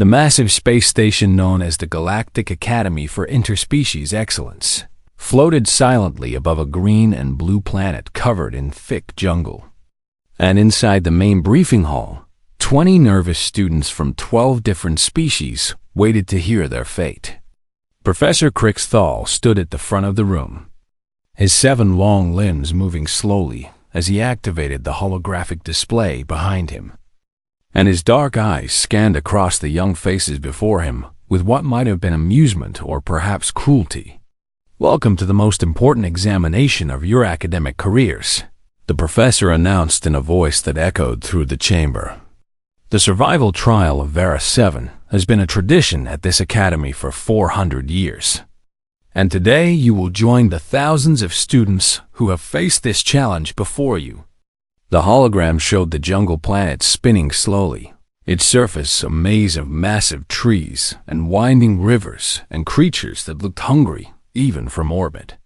the massive space station known as the Galactic Academy for Interspecies Excellence, floated silently above a green and blue planet covered in thick jungle. And inside the main briefing hall, 20 nervous students from 12 different species waited to hear their fate. Professor Crichthal stood at the front of the room, his 7 long limbs moving slowly as he activated the holographic display behind him. And his dark eyes scanned across the young faces before him with what might have been amusement or perhaps cruelty. "Welcome to the most important examination of your academic careers," the professor announced in a voice that echoed through the chamber. "The survival trial of Vera 7 has been a tradition at this academy for 400 years. And today you will join the thousands of students who have faced this challenge before you." The hologram showed the jungle planet spinning slowly, its surface a maze of massive trees and winding rivers and creatures that looked hungry even from orbit.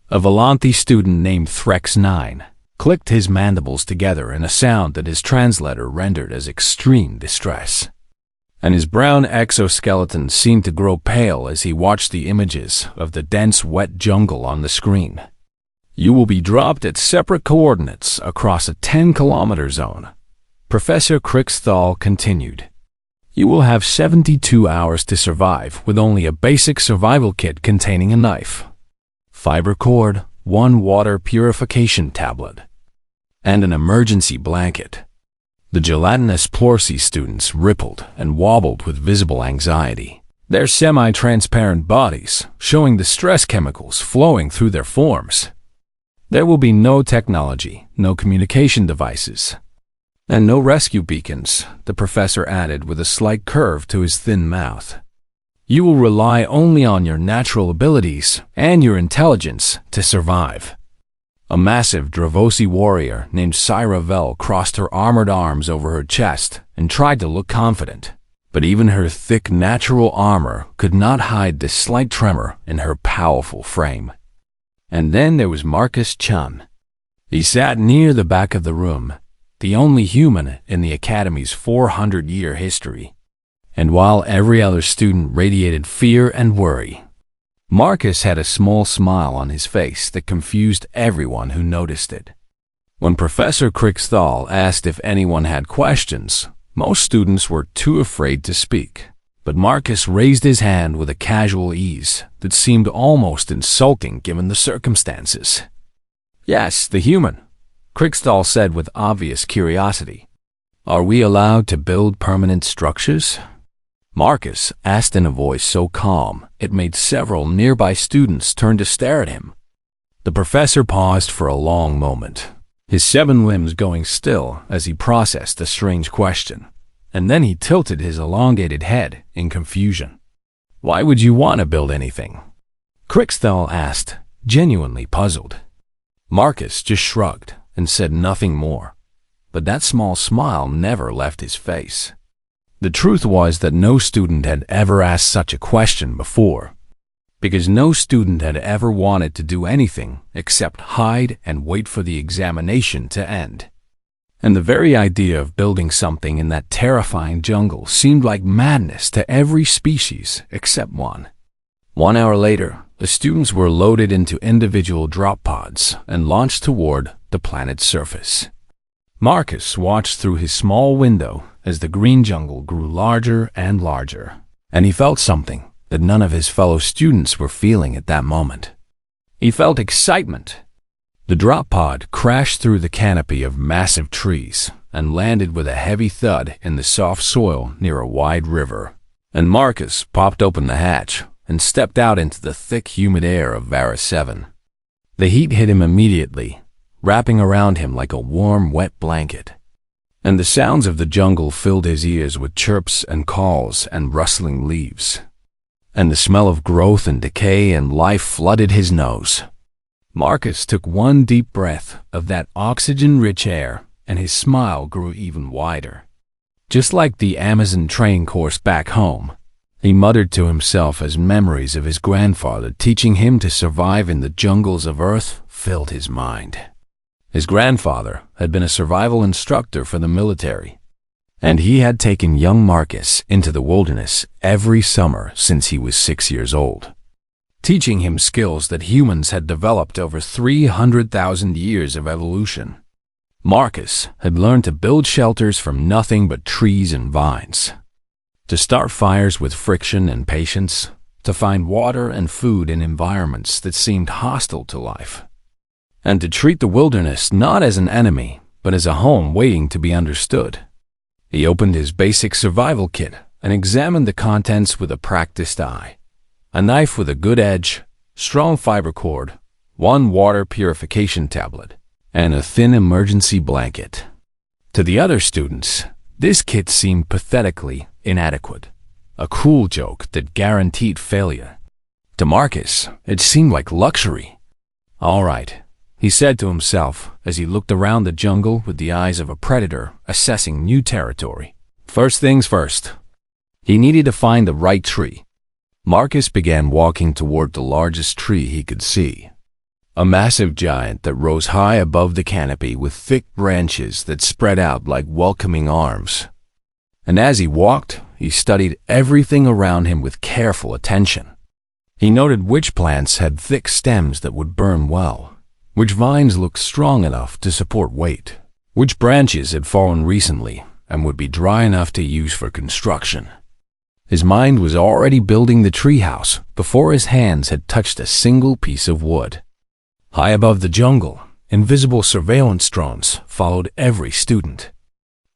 A Volanthi student named Threx9 clicked his mandibles together in a sound that his translator rendered as extreme distress. And his brown exoskeleton seemed to grow pale as he watched the images of the dense, wet jungle on the screen. "You will be dropped at separate coordinates across a 10-kilometer zone," Professor Crichthal continued. "You will have 72 hours to survive with only a basic survival kit containing a knife, fiber cord, 1 water purification tablet, and an emergency blanket." The gelatinous Plorsi students rippled and wobbled with visible anxiety, their semi-transparent bodies showing the stress chemicals flowing through their forms. "There will be no technology, no communication devices, and no rescue beacons," the professor added with a slight curve to his thin mouth. "You will rely only on your natural abilities and your intelligence to survive." A massive Dravosi warrior named Syra Vel crossed her armored arms over her chest and tried to look confident, but even her thick natural armor could not hide the slight tremor in her powerful frame. And then there was Marcus Chun. He sat near the back of the room, the only human in the Academy's 400-year history. And while every other student radiated fear and worry, Marcus had a small smile on his face that confused everyone who noticed it. When Professor Crichthal asked if anyone had questions, most students were too afraid to speak. But Marcus raised his hand with a casual ease that seemed almost insulting given the circumstances. "Yes, the human," Crichthal said with obvious curiosity. "Are we allowed to build permanent structures?" Marcus asked in a voice so calm it made several nearby students turn to stare at him. The professor paused for a long moment, his 7 limbs going still as he processed the strange question. And then he tilted his elongated head in confusion. "Why would you want to build anything?" Crichthal asked, genuinely puzzled. Marcus just shrugged and said nothing more, but that small smile never left his face. The truth was that no student had ever asked such a question before, because no student had ever wanted to do anything except hide and wait for the examination to end. And the very idea of building something in that terrifying jungle seemed like madness to every species except one. 1 hour later, the students were loaded into individual drop pods and launched toward the planet's surface. Marcus watched through his small window as the green jungle grew larger and larger, and he felt something that none of his fellow students were feeling at that moment. He felt excitement. The drop pod crashed through the canopy of massive trees and landed with a heavy thud in the soft soil near a wide river. And Marcus popped open the hatch and stepped out into the thick, humid air of Vera 7. The heat hit him immediately, wrapping around him like a warm, wet blanket. And the sounds of the jungle filled his ears with chirps and calls and rustling leaves. And the smell of growth and decay and life flooded his nose. Marcus took one deep breath of that oxygen-rich air, and his smile grew even wider. Just like the Amazon train course back home, he muttered to himself as memories of his grandfather teaching him to survive in the jungles of Earth filled his mind. His grandfather had been a survival instructor for the military, And he had taken young Marcus into the wilderness every summer since he was 6 years old, teaching him skills that humans had developed over 300,000 years of evolution. Marcus had learned to build shelters from nothing but trees and vines, to start fires with friction and patience, to find water and food in environments that seemed hostile to life, and to treat the wilderness not as an enemy, but as a home waiting to be understood. He opened his basic survival kit and examined the contents with a practiced eye. A knife with a good edge, strong fiber cord, one water purification tablet, and a thin emergency blanket. To the other students, this kit seemed pathetically inadequate, a cruel joke that guaranteed failure. To Marcus, it seemed like luxury. "All right," he said to himself as he looked around the jungle with the eyes of a predator assessing new territory. First things first. He needed to find the right tree. Marcus began walking toward the largest tree he could see, a massive giant that rose high above the canopy with thick branches that spread out like welcoming arms. And as he walked, he studied everything around him with careful attention. He noted which plants had thick stems that would burn well, which vines looked strong enough to support weight, which branches had fallen recently and would be dry enough to use for construction. His mind was already building the treehouse before his hands had touched a single piece of wood. High above the jungle, invisible surveillance drones followed every student,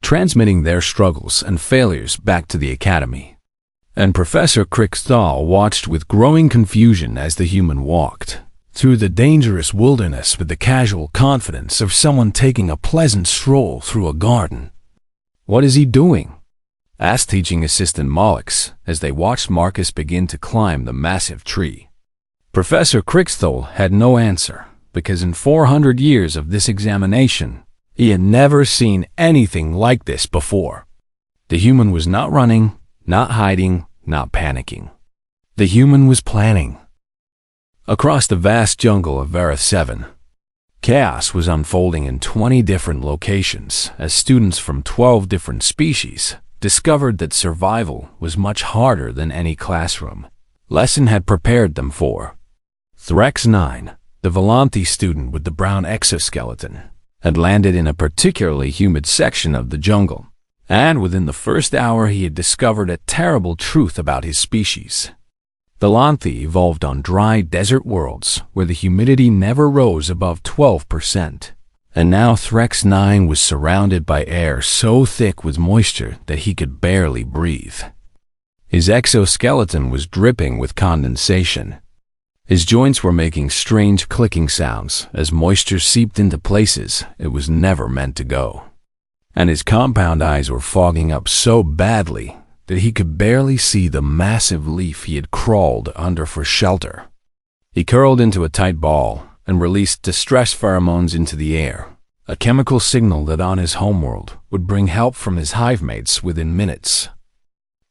transmitting their struggles and failures back to the academy. And Professor Crickthal watched with growing confusion as the human walked through the dangerous wilderness with the casual confidence of someone taking a pleasant stroll through a garden. "What is he doing?" asked teaching assistant Mollix as they watched Marcus begin to climb the massive tree. Professor Crickthal had no answer, because in 400 years of this examination, he had never seen anything like this before. The human was not running, not hiding, not panicking. The human was planning. Across the vast jungle of Vareth 7, chaos was unfolding in 20 different locations as students from 12 different species discovered that survival was much harder than any classroom lesson had prepared them for. Threx 9, the Volanthi student with the brown exoskeleton, had landed in a particularly humid section of the jungle, and within the first hour he had discovered a terrible truth about his species. Volanthi evolved on dry desert worlds where the humidity never rose above 12%, and now Threx 9 was surrounded by air so thick with moisture that he could barely breathe. His exoskeleton was dripping with condensation. His joints were making strange clicking sounds as moisture seeped into places it was never meant to go. And his compound eyes were fogging up so badly that he could barely see the massive leaf he had crawled under for shelter. He curled into a tight ball and released distress pheromones into the air, a chemical signal that on his homeworld would bring help from his hive mates within minutes.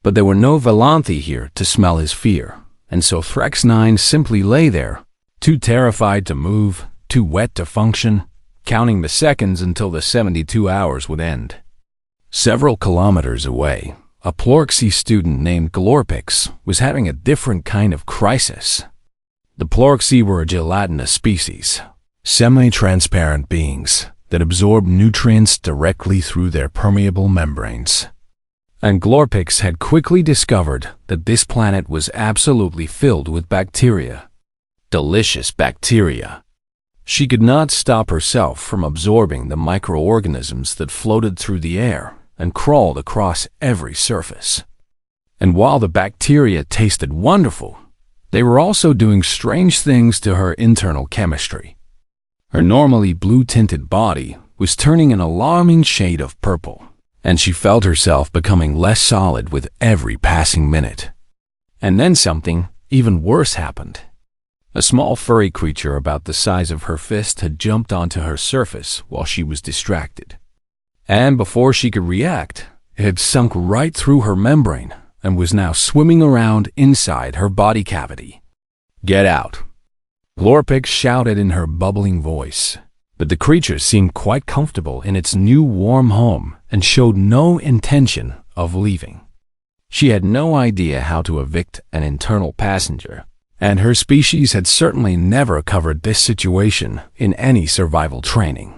But there were no Volanthi here to smell his fear, and so Threx 9 simply lay there, too terrified to move, too wet to function, counting the seconds until the 72 hours would end. Several kilometers away, a Plorxy student named Glorpix was having a different kind of crisis. The Plorxy were a gelatinous species, semi-transparent beings that absorb nutrients directly through their permeable membranes. And Glorpix had quickly discovered that this planet was absolutely filled with bacteria. Delicious bacteria. She could not stop herself from absorbing the microorganisms that floated through the air and crawled across every surface. And while the bacteria tasted wonderful, they were also doing strange things to her internal chemistry. Her normally blue-tinted body was turning an alarming shade of purple, and she felt herself becoming less solid with every passing minute. And then something even worse happened. A small furry creature about the size of her fist had jumped onto her surface while she was distracted. And before she could react, it had sunk right through her membrane and was now swimming around inside her body cavity. "Get out!" Glorpix shouted in her bubbling voice. But the creature seemed quite comfortable in its new warm home and showed no intention of leaving. She had no idea how to evict an internal passenger, and her species had certainly never covered this situation in any survival training.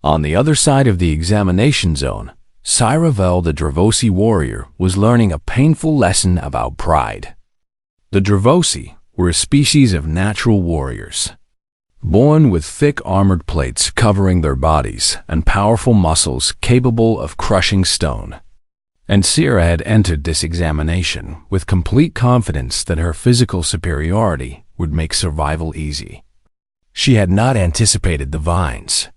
On the other side of the examination zone, Cyravel the Dravosi warrior was learning a painful lesson about pride. The Dravosi were a species of natural warriors, born with thick armored plates covering their bodies and powerful muscles capable of crushing stone. And Sierra had entered this examination with complete confidence that her physical superiority would make survival easy. She had not anticipated the vines.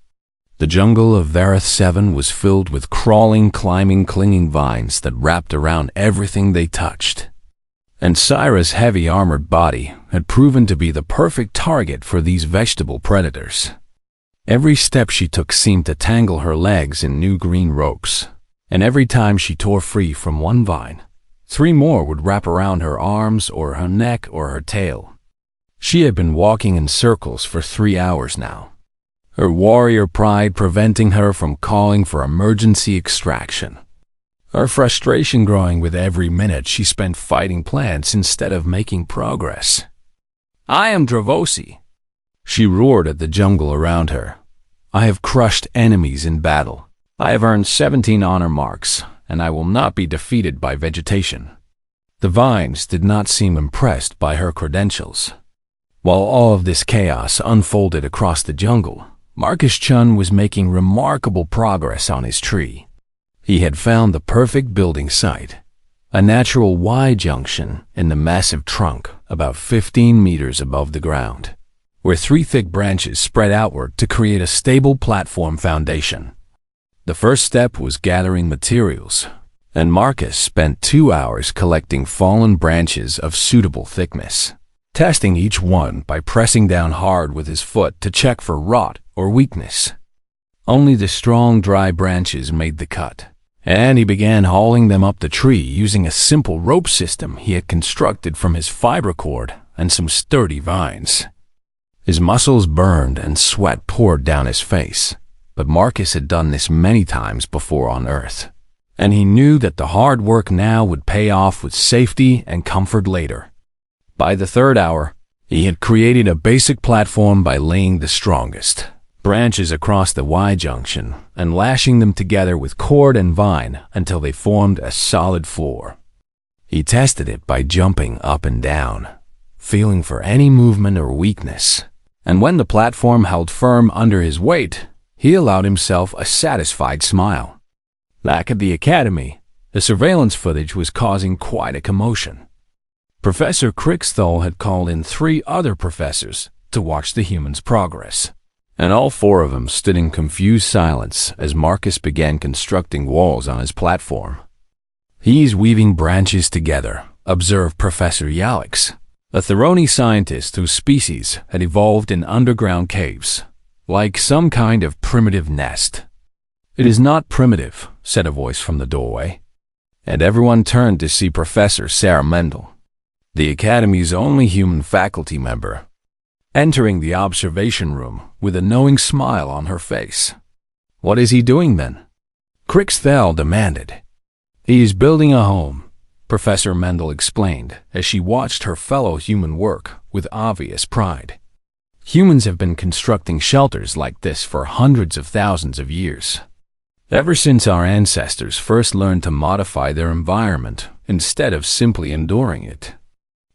The jungle of Vareth 7 was filled with crawling, climbing, clinging vines that wrapped around everything they touched. And Syra's heavy armored body had proven to be the perfect target for these vegetable predators. Every step she took seemed to tangle her legs in new green ropes, and every time she tore free from one vine, 3 more would wrap around her arms or her neck or her tail. She had been walking in circles for 3 hours now, her warrior pride preventing her from calling for emergency extraction. Her frustration growing with every minute she spent fighting plants instead of making progress. "I am Dravosi," she roared at the jungle around her. "I have crushed enemies in battle. I have earned 17 honor marks, and I will not be defeated by vegetation." The vines did not seem impressed by her credentials. While all of this chaos unfolded across the jungle, Marcus Chun was making remarkable progress on his tree. He had found the perfect building site, a natural Y-junction in the massive trunk about 15 meters above the ground, where 3 thick branches spread outward to create a stable platform foundation. The first step was gathering materials, and Marcus spent 2 hours collecting fallen branches of suitable thickness, testing each one by pressing down hard with his foot to check for rot or weakness. Only the strong, dry branches made the cut, and he began hauling them up the tree using a simple rope system he had constructed from his fiber cord and some sturdy vines. His muscles burned and sweat poured down his face, but Marcus had done this many times before on Earth, and he knew that the hard work now would pay off with safety and comfort later. By the 3rd hour, he had created a basic platform by laying the strongest branches across the Y-junction and lashing them together with cord and vine until they formed a solid floor. He tested it by jumping up and down, feeling for any movement or weakness, and when the platform held firm under his weight, he allowed himself a satisfied smile. Back at the academy, the surveillance footage was causing quite a commotion. Professor Crickstall had called in 3 other professors to watch the humans' progress, and all 4 of them stood in confused silence as Marcus began constructing walls on his platform. "He's weaving branches together," observed Professor Yalix, a Theroni scientist whose species had evolved in underground caves, like some kind of primitive nest. "It is not primitive," said a voice from the doorway, and everyone turned to see Professor Sarah Mendel, the Academy's only human faculty member, entering the observation room with a knowing smile on her face. "What is he doing then?" Crickstall demanded. "He is building a home," Professor Mendel explained as she watched her fellow human work with obvious pride. "Humans have been constructing shelters like this for hundreds of thousands of years, ever since our ancestors first learned to modify their environment instead of simply enduring it."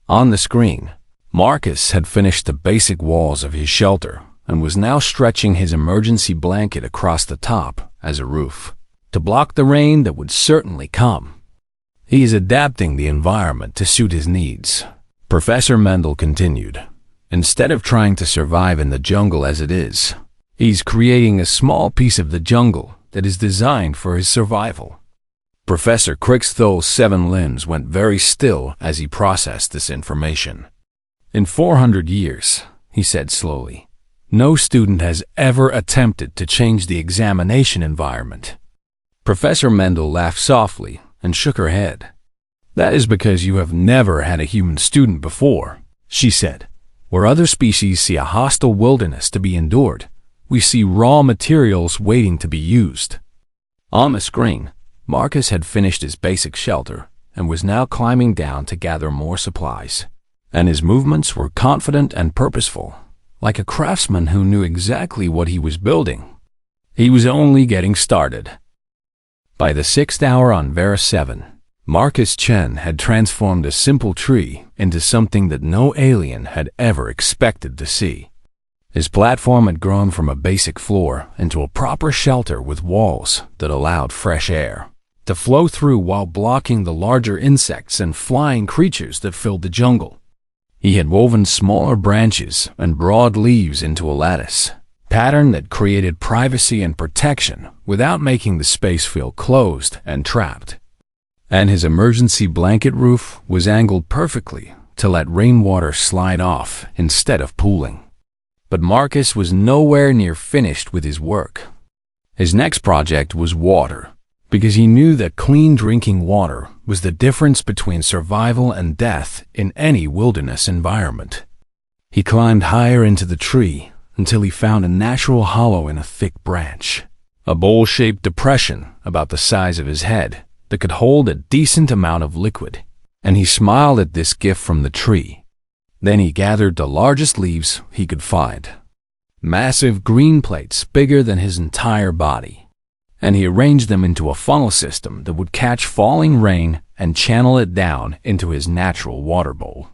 On the screen, Marcus had finished the basic walls of his shelter and was now stretching his emergency blanket across the top as a roof to block the rain that would certainly come. "He is adapting the environment to suit his needs," Professor Mendel continued. "Instead of trying to survive in the jungle as it is, he's creating a small piece of the jungle that is designed for his survival." Professor Crickstall's 7 limbs went very still as he processed this information. "In 400 years, he said slowly, no student has ever attempted to change the examination environment." Professor Mendel laughed softly and shook her head. "That is because you have never had a human student before," she said. "Where other species see a hostile wilderness to be endured, we see raw materials waiting to be used. On the screen, Marcus had finished his basic shelter and was now climbing down to gather more supplies. And his movements were confident and purposeful, like a craftsman who knew exactly what he was building. He was only getting started. By the 6th hour on Vera 7, Marcus Chen had transformed a simple tree into something that no alien had ever expected to see. His platform had grown from a basic floor into a proper shelter with walls that allowed fresh air to flow through while blocking the larger insects and flying creatures that filled the jungle. He had woven smaller branches and broad leaves into a lattice pattern that created privacy and protection without making the space feel closed and trapped. And his emergency blanket roof was angled perfectly to let rainwater slide off instead of pooling. But Marcus was nowhere near finished with his work. His next project was water, because he knew that clean drinking water was the difference between survival and death in any wilderness environment. He climbed higher into the tree until he found a natural hollow in a thick branch, a bowl-shaped depression about the size of his head that could hold a decent amount of liquid, and he smiled at this gift from the tree. Then he gathered the largest leaves he could find, massive green plates bigger than his entire body, and he arranged them into a funnel system that would catch falling rain and channel it down into his natural water bowl.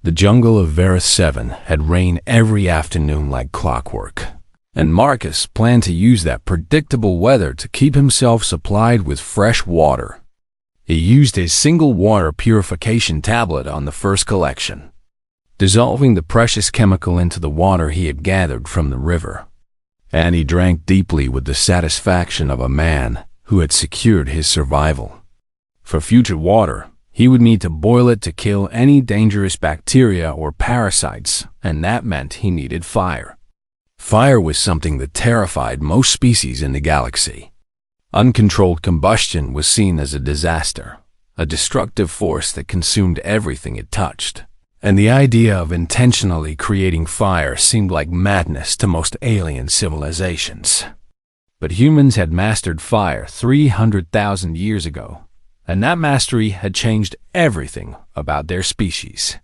The jungle of Vera 7 had rain every afternoon like clockwork, and Marcus planned to use that predictable weather to keep himself supplied with fresh water. He used his single water purification tablet on the first collection, dissolving the precious chemical into the water he had gathered from the river. And he drank deeply with the satisfaction of a man who had secured his survival. For future water, he would need to boil it to kill any dangerous bacteria or parasites, and that meant he needed fire. Fire was something that terrified most species in the galaxy. Uncontrolled combustion was seen as a disaster, a destructive force that consumed everything it touched. And the idea of intentionally creating fire seemed like madness to most alien civilizations. But humans had mastered fire 300,000 years ago, and that mastery had changed everything about their species.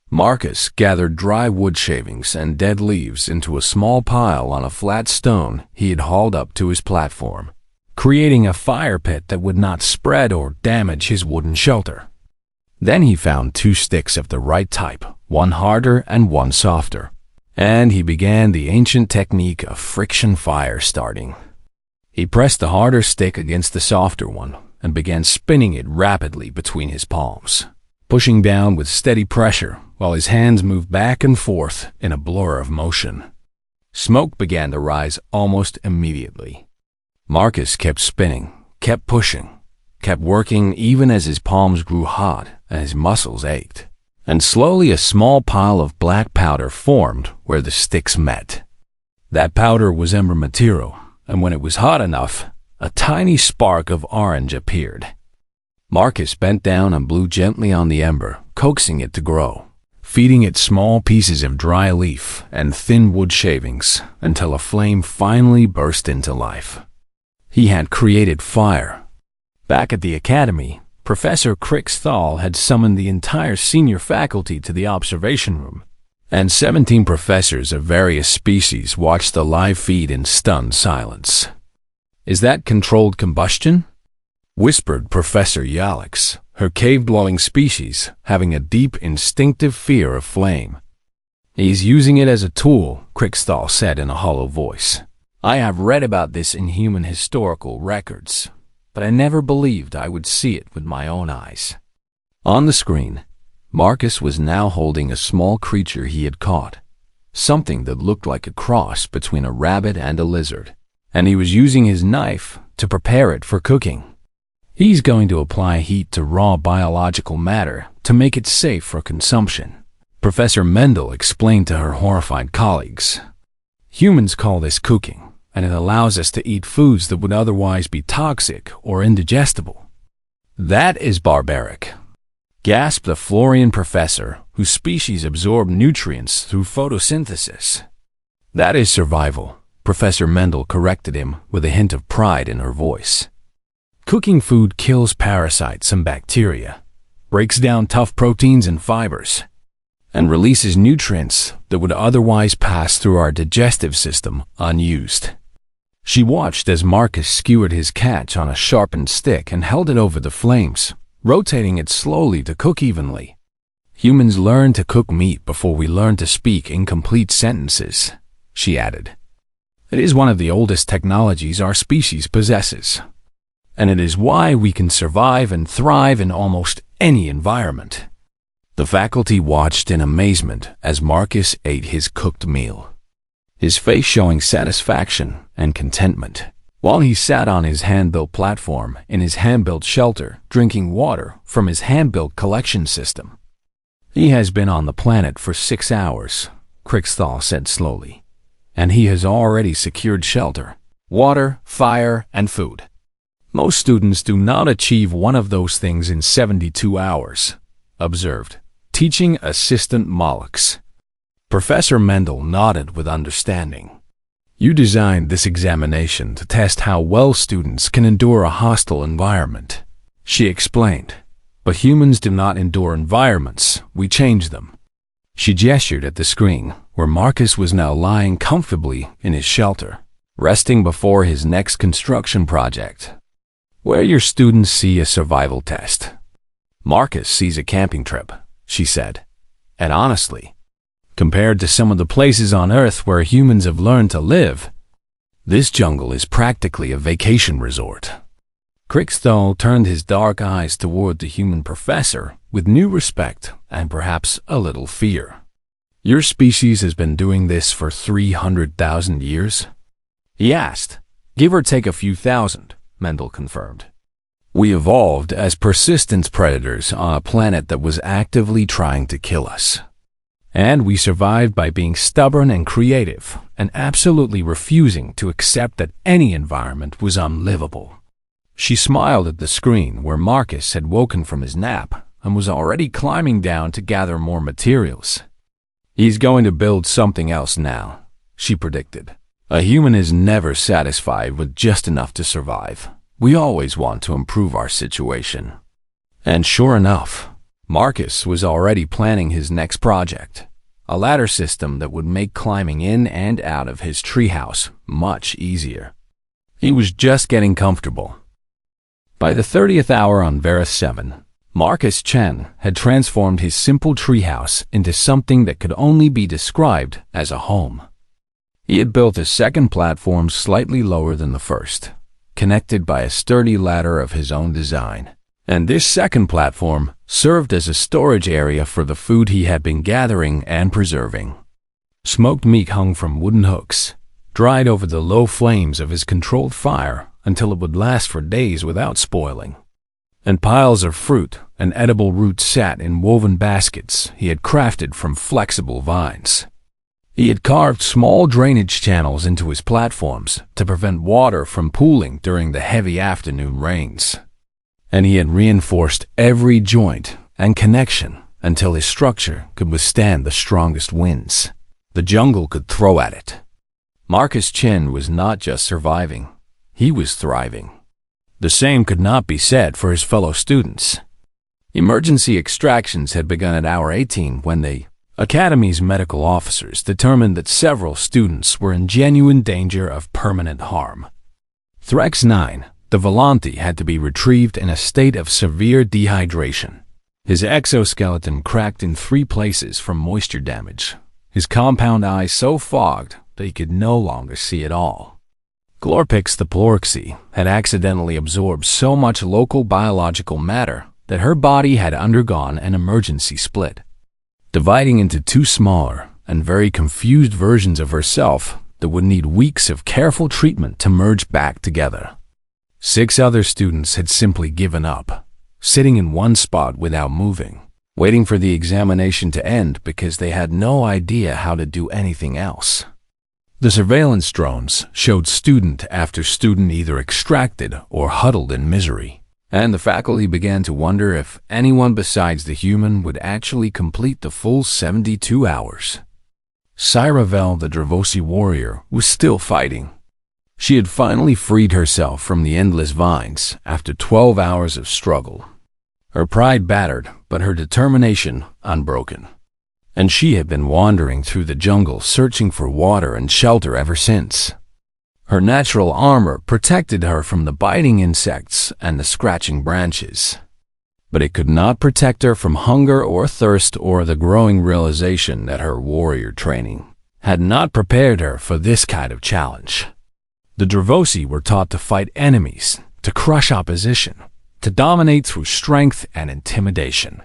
Marcus gathered dry wood shavings and dead leaves into a small pile on a flat stone he had hauled up to his platform, creating a fire pit that would not spread or damage his wooden shelter. Then he found 2 sticks of the right type, one harder and one softer, and he began the ancient technique of friction fire starting. He pressed the harder stick against the softer one and began spinning it rapidly between his palms, pushing down with steady pressure while his hands moved back and forth in a blur of motion. Smoke began to rise almost immediately. Marcus kept spinning, kept pushing, kept working even as his palms grew hot and his muscles ached. And slowly a small pile of black powder formed where the sticks met. That powder was ember material, and when it was hot enough, a tiny spark of orange appeared. Marcus bent down and blew gently on the ember, coaxing it to grow, feeding it small pieces of dry leaf and thin wood shavings until a flame finally burst into life. He had created fire. Back at the academy, Professor Crickstall had summoned the entire senior faculty to the observation room, and 17 professors of various species watched the live feed in stunned silence. "Is that controlled combustion?" whispered Professor Yalix, her cave-dwelling species having a deep instinctive fear of flame. "He's using it as a tool," Crickstall said in a hollow voice. "I have read about this in human historical records, but I never believed I would see it with my own eyes." On the screen, Marcus was now holding a small creature he had caught, something that looked like a cross between a rabbit and a lizard, and he was using his knife to prepare it for cooking. He's going to apply heat to raw biological matter to make it safe for consumption, Professor Mendel explained to her horrified colleagues. "Humans call this cooking, and it allows us to eat foods that would otherwise be toxic or indigestible." "That is barbaric," gasped the Florian professor, whose species absorbed nutrients through photosynthesis. "That is survival," Professor Mendel corrected him with a hint of pride in her voice. Cooking food kills parasites and bacteria, breaks down tough proteins and fibers, and releases nutrients that would otherwise pass through our digestive system unused. She watched as Marcus skewered his catch on a sharpened stick and held it over the flames, rotating it slowly to cook evenly. Humans learn to cook meat before we learn to speak incomplete sentences, she added. It is one of the oldest technologies our species possesses, and it is why we can survive and thrive in almost any environment. The faculty watched in amazement as Marcus ate his cooked meal, his face showing satisfaction and contentment, while he sat on his hand-built platform in his hand-built shelter, drinking water from his hand-built collection system. He has been on the planet for 6 hours, Kriegstall said slowly, and he has already secured shelter, water, fire, and food. Most students do not achieve one of those things in 72 hours, observed teaching assistant Mollux. Professor Mendel nodded with understanding. You designed this examination to test how well students can endure a hostile environment, she explained. But humans do not endure environments, we change them. She gestured at the screen, where Marcus was now lying comfortably in his shelter, resting before his next construction project. Where your students see a survival test, Marcus sees a camping trip, she said. And honestly, compared to some of the places on Earth where humans have learned to live, this jungle is practically a vacation resort. Kriegstall turned his dark eyes toward the human professor with new respect and perhaps a little fear. Your species has been doing this for 300,000 years? He asked. Give or take a few thousand, Mendel confirmed. We evolved as persistence predators on a planet that was actively trying to kill us. And we survived by being stubborn and creative and absolutely refusing to accept that any environment was unlivable. She smiled at the screen where Marcus had woken from his nap and was already climbing down to gather more materials. He's going to build something else now, she predicted. A human is never satisfied with just enough to survive. We always want to improve our situation. And sure enough, Marcus was already planning his next project, a ladder system that would make climbing in and out of his treehouse much easier. He was just getting comfortable. By the 30th hour on Varus 7, Marcus Chen had transformed his simple treehouse into something that could only be described as a home. He had built a second platform slightly lower than the first, connected by a sturdy ladder of his own design. And this second platform served as a storage area for the food he had been gathering and preserving. Smoked meat hung from wooden hooks, dried over the low flames of his controlled fire until it would last for days without spoiling. And piles of fruit and edible roots sat in woven baskets he had crafted from flexible vines. He had carved small drainage channels into his platforms to prevent water from pooling during the heavy afternoon rains. And he had reinforced every joint and connection until his structure could withstand the strongest winds the jungle could throw at it. Marcus Chen was not just surviving, he was thriving. The same could not be said for his fellow students. Emergency extractions had begun at hour 18 when the Academy's medical officers determined that several students were in genuine danger of permanent harm. Threx 9, the Volante, had to be retrieved in a state of severe dehydration. His exoskeleton cracked in 3 places from moisture damage, his compound eye so fogged that he could no longer see at all. Glorpix the Plorxy had accidentally absorbed so much local biological matter that her body had undergone an emergency split, dividing into 2 smaller and very confused versions of herself that would need weeks of careful treatment to merge back together. 6 other students had simply given up, sitting in one spot without moving, waiting for the examination to end because they had no idea how to do anything else. The surveillance drones showed student after student either extracted or huddled in misery, and the faculty began to wonder if anyone besides the human would actually complete the full 72 hours. Cyravel, the Dravosi warrior, was still fighting. She had finally freed herself from the endless vines after 12 hours of struggle. Her pride battered, but her determination unbroken. And she had been wandering through the jungle searching for water and shelter ever since. Her natural armor protected her from the biting insects and the scratching branches. But it could not protect her from hunger or thirst or the growing realization that her warrior training had not prepared her for this kind of challenge. The Dravosi were taught to fight enemies, to crush opposition, to dominate through strength and intimidation.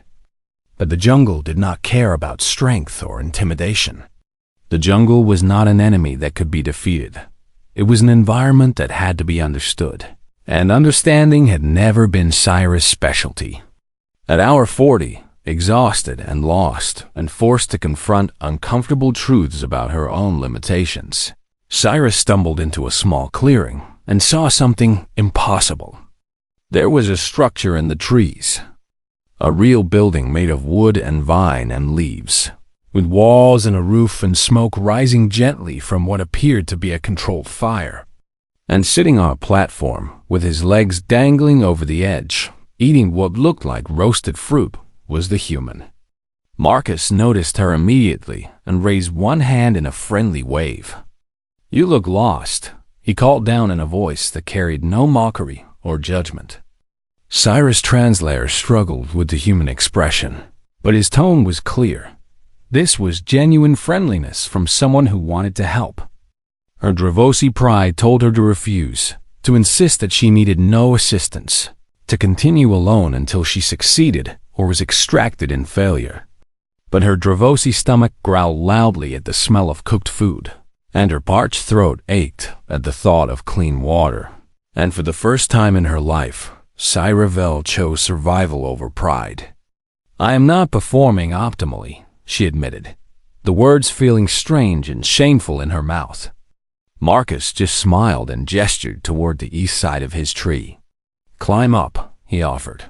But the jungle did not care about strength or intimidation. The jungle was not an enemy that could be defeated. It was an environment that had to be understood, and understanding had never been Cyrus' specialty. At hour 40, exhausted and lost, and forced to confront uncomfortable truths about her own limitations, Cyrus stumbled into a small clearing and saw something impossible. There was a structure in the trees, a real building made of wood and vine and leaves, with walls and a roof and smoke rising gently from what appeared to be a controlled fire. And sitting on a platform, with his legs dangling over the edge, eating what looked like roasted fruit, was the human. Marcus noticed her immediately and raised one hand in a friendly wave. "You look lost," he called down in a voice that carried no mockery or judgment. Cyrus' translator struggled with the human expression, but his tone was clear. This was genuine friendliness from someone who wanted to help. Her Dravosi pride told her to refuse, to insist that she needed no assistance, to continue alone until she succeeded or was extracted in failure. But her Dravosi stomach growled loudly at the smell of cooked food, and her parched throat ached at the thought of clean water. And for the first time in her life, Cyravel chose survival over pride. "I am not performing optimally," she admitted, the words feeling strange and shameful in her mouth. Marcus just smiled and gestured toward the east side of his tree. "Climb up," he offered.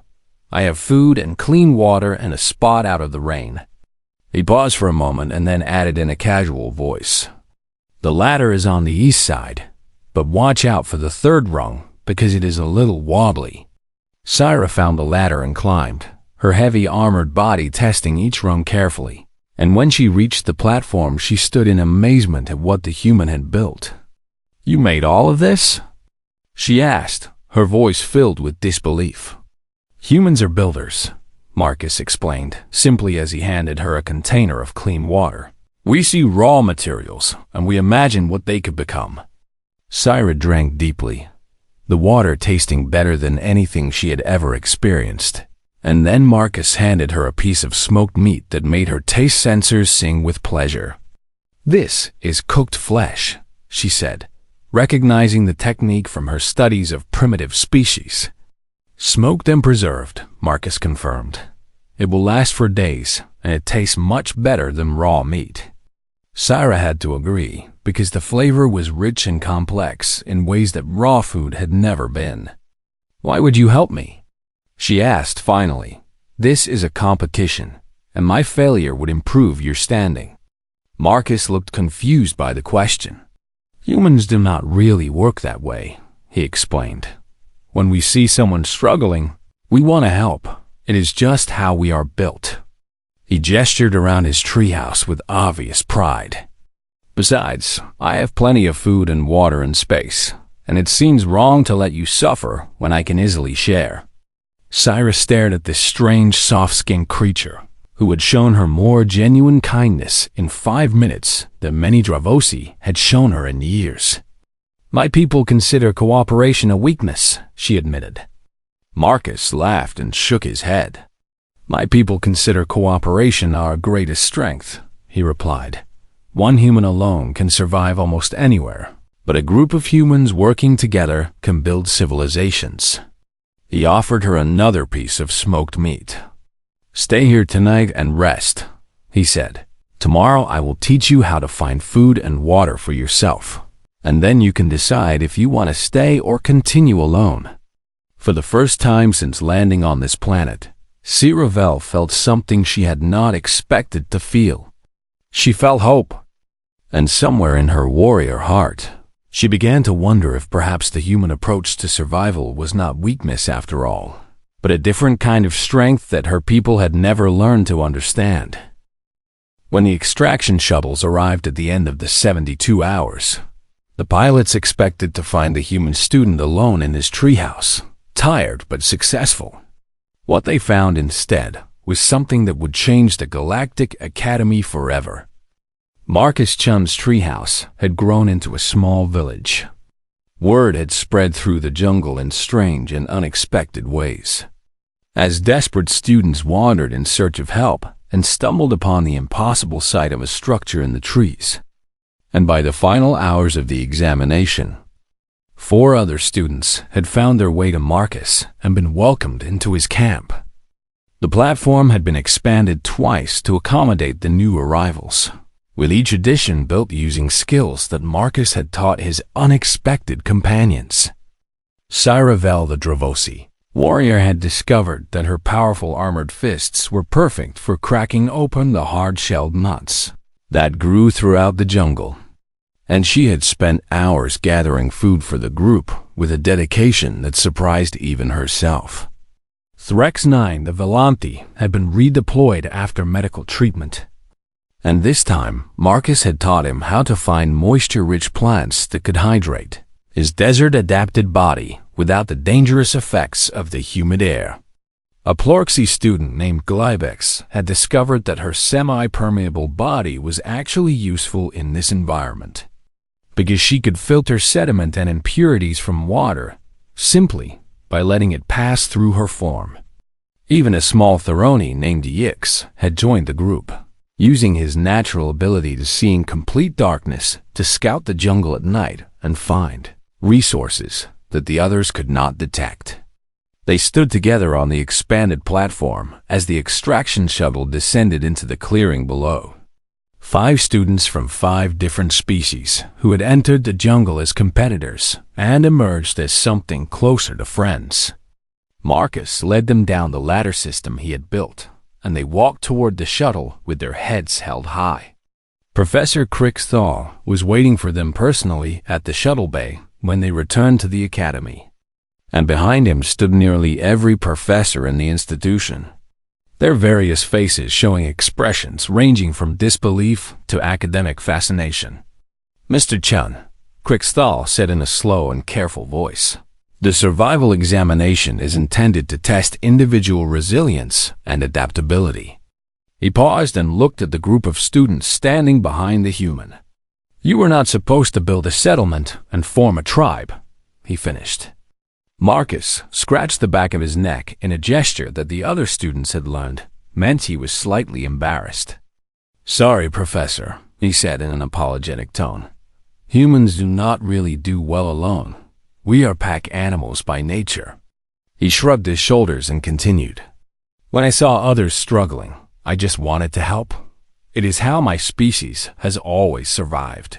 "I have food and clean water and a spot out of the rain." He paused for a moment and then added in a casual voice, "The ladder is on the east side, but watch out for the third rung because it is a little wobbly." Cyra found the ladder and climbed, her heavy armored body testing each rung carefully. And when she reached the platform, she stood in amazement at what the human had built. "You made all of this?" she asked, her voice filled with disbelief. "Humans are builders," Marcus explained, simply as he handed her a container of clean water. "We see raw materials, and we imagine what they could become." Cyra drank deeply, the water tasting better than anything she had ever experienced. And then Marcus handed her a piece of smoked meat that made her taste sensors sing with pleasure. "This is cooked flesh," she said, recognizing the technique from her studies of primitive species. "Smoked and preserved," Marcus confirmed. "It will last for days, and it tastes much better than raw meat." Cyra had to agree, because the flavor was rich and complex in ways that raw food had never been. "Why would you help me?" she asked finally. "This is a competition, and my failure would improve your standing." Marcus looked confused by the question. "Humans do not really work that way," he explained. "When we see someone struggling, we want to help. It is just how we are built." He gestured around his treehouse with obvious pride. "Besides, I have plenty of food and water and space, and it seems wrong to let you suffer when I can easily share." Cyra stared at this strange, soft-skinned creature, who had shown her more genuine kindness in 5 minutes than many Dravosi had shown her in years. "My people consider cooperation a weakness," she admitted. Marcus laughed and shook his head. "My people consider cooperation our greatest strength," he replied. "One human alone can survive almost anywhere, but a group of humans working together can build civilizations." He offered her another piece of smoked meat. "Stay here tonight and rest," he said. "Tomorrow I will teach you how to find food and water for yourself, and then you can decide if you want to stay or continue alone." For the first time since landing on this planet, Cyravel felt something she had not expected to feel. She felt hope. And somewhere in her warrior heart, she began to wonder if perhaps the human approach to survival was not weakness after all, but a different kind of strength that her people had never learned to understand. When the extraction shuttles arrived at the end of the 72 hours, the pilots expected to find the human student alone in his treehouse, tired but successful. What they found instead was something that would change the Galactic Academy forever. Marcus Chun's treehouse had grown into a small village. Word had spread through the jungle in strange and unexpected ways. As desperate students wandered in search of help and stumbled upon the impossible sight of a structure in the trees. And by the final hours of the examination, 4 other students had found their way to Marcus and been welcomed into his camp. The platform had been expanded twice to accommodate the new arrivals, with each edition built using skills that Marcus had taught his unexpected companions. Cyravel the Dravosi warrior had discovered that her powerful armored fists were perfect for cracking open the hard-shelled nuts that grew throughout the jungle, and she had spent hours gathering food for the group with a dedication that surprised even herself. Threx 9 the Velanti had been redeployed after medical treatment, and this time Marcus had taught him how to find moisture-rich plants that could hydrate his desert-adapted body without the dangerous effects of the humid air. A Plorxy student named Glybex had discovered that her semi-permeable body was actually useful in this environment, because she could filter sediment and impurities from water simply by letting it pass through her form. Even a small Theroni named Yix had joined the group, using his natural ability to see in complete darkness to scout the jungle at night and find resources that the others could not detect. They stood together on the expanded platform as the extraction shuttle descended into the clearing below. 5 students from 5 different species who had entered the jungle as competitors and emerged as something closer to friends. Marcus led them down the ladder system he had built, and they walked toward the shuttle with their heads held high. Professor Crickthal was waiting for them personally at the shuttle bay when they returned to the academy, and behind him stood nearly every professor in the institution, their various faces showing expressions ranging from disbelief to academic fascination. "Mr. Chun," Crickthal said in a slow and careful voice, "the survival examination is intended to test individual resilience and adaptability." He paused and looked at the group of students standing behind the human. "You were not supposed to build a settlement and form a tribe," he finished. Marcus scratched the back of his neck in a gesture that the other students had learned meant he was slightly embarrassed. "Sorry, Professor," he said in an apologetic tone. "Humans do not really do well alone. We are pack animals by nature." He shrugged his shoulders and continued. "When I saw others struggling, I just wanted to help. It is how my species has always survived."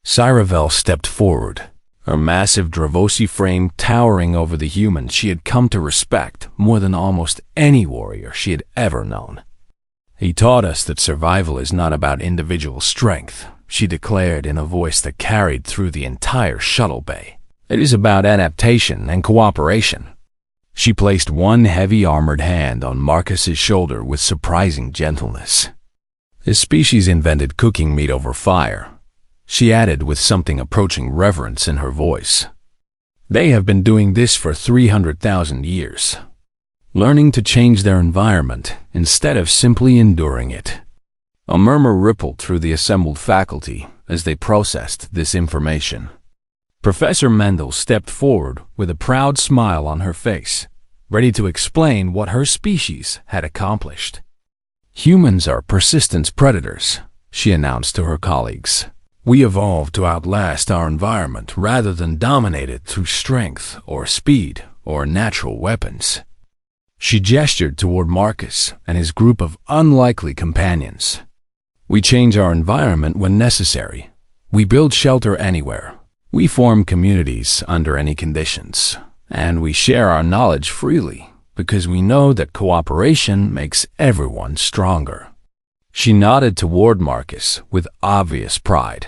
Cyravel stepped forward, her massive Dravosi frame towering over the human she had come to respect more than almost any warrior she had ever known. "He taught us that survival is not about individual strength," she declared in a voice that carried through the entire shuttle bay. "It is about adaptation and cooperation." She placed one heavy armored hand on Marcus's shoulder with surprising gentleness. "His species invented cooking meat over fire," she added with something approaching reverence in her voice. "They have been doing this for 300,000 years, learning to change their environment instead of simply enduring it." A murmur rippled through the assembled faculty as they processed this information. Professor Mendel stepped forward with a proud smile on her face, ready to explain what her species had accomplished. "Humans are persistence predators," she announced to her colleagues. "We evolved to outlast our environment rather than dominate it through strength or speed or natural weapons." She gestured toward Marcus and his group of unlikely companions. "We change our environment when necessary. We build shelter anywhere. We form communities under any conditions, and we share our knowledge freely because we know that cooperation makes everyone stronger." She nodded toward Marcus with obvious pride.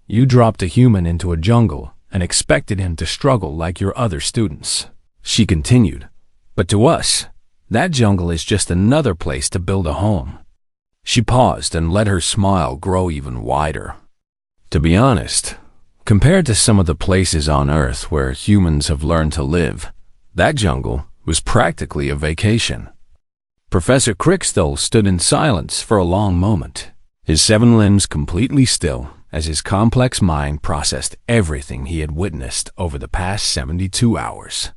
You dropped a human into a jungle and expected him to struggle like your other students, she continued. But to us, that jungle is just another place to build a home. She paused and let her smile grow even wider. To be honest, compared to some of the places on Earth where humans have learned to live, that jungle was practically a vacation. Professor Crickstall stood in silence for a long moment, his 7 limbs completely still as his complex mind processed everything he had witnessed over the past 72 hours.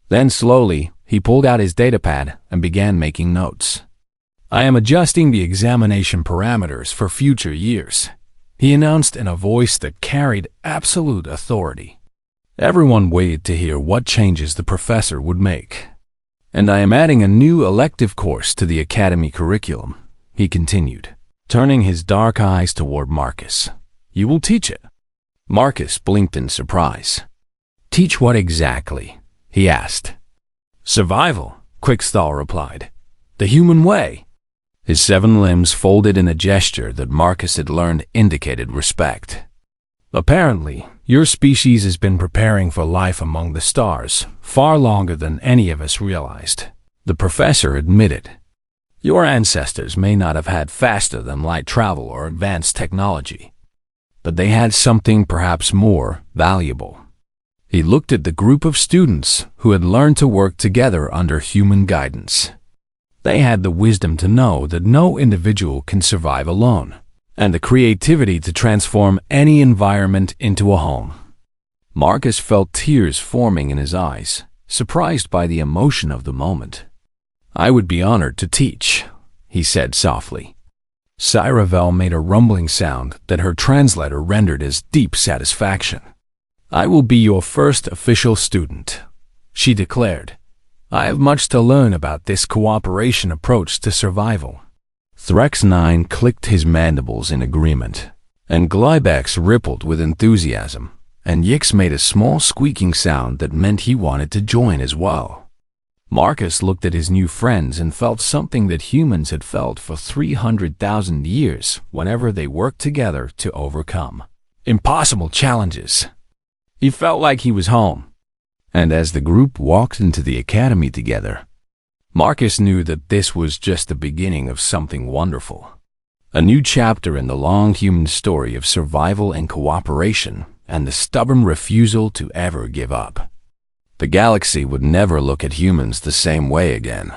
Then slowly, he pulled out his datapad and began making notes. I am adjusting the examination parameters for future years, he announced in a voice that carried absolute authority. Everyone waited to hear what changes the professor would make. And I am adding a new elective course to the academy curriculum, he continued, turning his dark eyes toward Marcus. You will teach it. Marcus blinked in surprise. Teach what exactly? He asked. Survival, Crickstall replied. The human way. His 7 limbs folded in a gesture that Marcus had learned indicated respect. Apparently, your species has been preparing for life among the stars far longer than any of us realized, the professor admitted. Your ancestors may not have had faster-than-light travel or advanced technology, but they had something perhaps more valuable. He looked at the group of students who had learned to work together under human guidance. They had the wisdom to know that no individual can survive alone, and the creativity to transform any environment into a home. Marcus felt tears forming in his eyes, surprised by the emotion of the moment. I would be honored to teach, he said softly. Cyravel made a rumbling sound that her translator rendered as deep satisfaction. I will be your first official student, she declared. I have much to learn about this cooperation approach to survival. Threx 9 clicked his mandibles in agreement, and Glybex rippled with enthusiasm, and Yix made a small squeaking sound that meant he wanted to join as well. Marcus looked at his new friends and felt something that humans had felt for 300,000 years whenever they worked together to overcome impossible challenges. He felt like he was home. And as the group walked into the academy together, Marcus knew that this was just the beginning of something wonderful. A new chapter in the long human story of survival and cooperation and the stubborn refusal to ever give up. The galaxy would never look at humans the same way again.